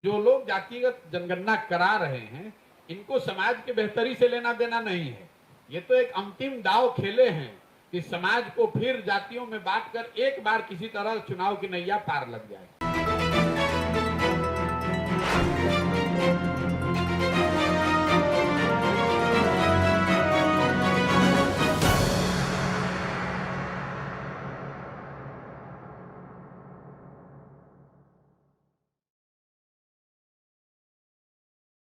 जो लोग जातिगत जनगणना करा रहे हैं, इनको समाज के बेहतरी से लेना देना नहीं है। ये तो एक अंतिम दांव खेले हैं कि समाज को फिर जातियों में बांटकर एक बार किसी तरह चुनाव की नैया पार लग जाए।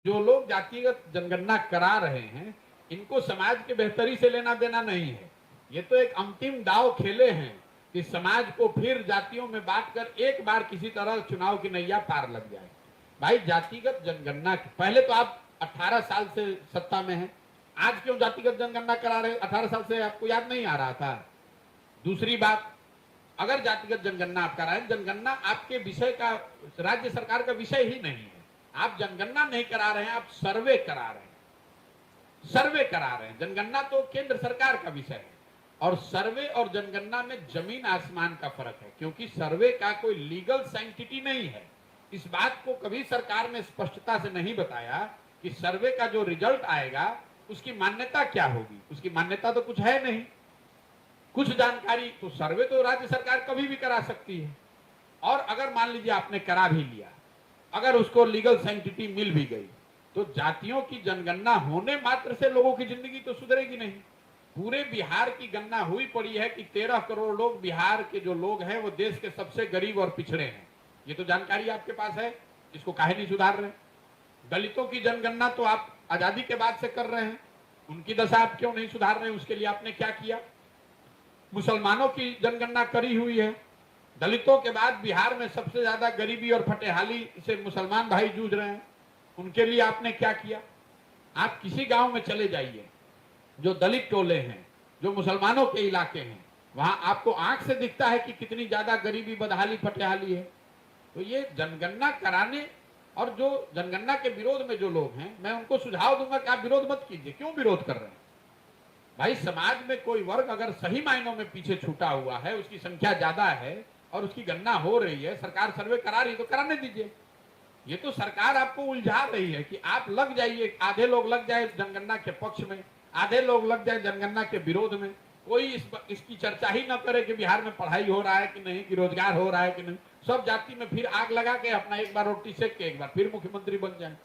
जो लोग जातिगत जनगणना करा रहे हैं, इनको समाज के बेहतरी से लेना देना नहीं है। ये तो एक अंतिम दांव खेले हैं कि समाज को फिर जातियों में बांटकर एक बार किसी तरह चुनाव की नैया पार लग जाए। भाई, जातिगत जनगणना पहले तो आप 18 साल से सत्ता में हैं, आज क्यों जातिगत जनगणना करा रहे? 18 साल से आपको याद नहीं आ रहा था? दूसरी बात, अगर जातिगत जनगणना आप करा रहे हैं, जनगणना आपके विषय का, राज्य सरकार का विषय ही नहीं है। आप जनगणना नहीं करा रहे हैं, आप सर्वे करा रहे हैं। सर्वे करा रहे हैं। जनगणना तो केंद्र सरकार का विषय है और सर्वे और जनगणना में जमीन आसमान का फर्क है, क्योंकि सर्वे का कोई लीगल सैंक्टिटी नहीं है। इस बात को कभी सरकार ने स्पष्टता से नहीं बताया कि सर्वे का जो रिजल्ट आएगा उसकी मान्यता क्या होगी। उसकी मान्यता तो कुछ है नहीं। कुछ जानकारी तो सर्वे तो राज्य सरकार कभी भी करा सकती है, और अगर मान लीजिए आपने करा भी लिया, अगर उसको लीगल सैंक्टिटी मिल भी गई, तो जातियों की जनगणना होने मात्र से लोगों की जिंदगी तो सुधरेगी नहीं। पूरे बिहार की गणना हुई पड़ी है कि 13 करोड़ लोग, बिहार के जो लोग हैं वो देश के सबसे गरीब और पिछड़े हैं। ये तो जानकारी आपके पास है, इसको काहे नहीं सुधार रहे? दलितों की जनगणना तो आप आजादी के बाद से कर रहे हैं, उनकी दशा आप क्यों नहीं सुधार रहे? उसके लिए आपने क्या किया? मुसलमानों की जनगणना करी हुई है, दलितों के बाद बिहार में सबसे ज्यादा गरीबी और फटेहाली से मुसलमान भाई जूझ रहे हैं, उनके लिए आपने क्या किया? आप किसी गांव में चले जाइए, जो दलित टोले हैं, जो मुसलमानों के इलाके हैं, वहां आपको आंख से दिखता है कि कितनी ज्यादा गरीबी, बदहाली, फटेहाली है। तो ये जनगणना कराने और जो जनगणना के विरोध में जो लोग हैं, मैं उनको सुझाव दूंगा कि आप विरोध मत कीजिए। क्यों विरोध कर रहे हैं? भाई, समाज में कोई वर्ग अगर सही मायनों में पीछे छूटा हुआ है, उसकी संख्या ज्यादा है और उसकी गणना हो रही है, सरकार सर्वे करा रही है, तो कराने दीजिए। ये तो सरकार आपको उलझा रही है कि आप लग जाइए, आधे लोग लग जाए जनगणना के पक्ष में, आधे लोग लग जाए जनगणना के विरोध में। कोई इसकी चर्चा ही ना करे कि बिहार में पढ़ाई हो रहा है कि नहीं, कि रोजगार हो रहा है कि नहीं। सब जाति में फिर आग लगा के अपना एक बार रोटी सेक के एक बार फिर मुख्यमंत्री बन जाए।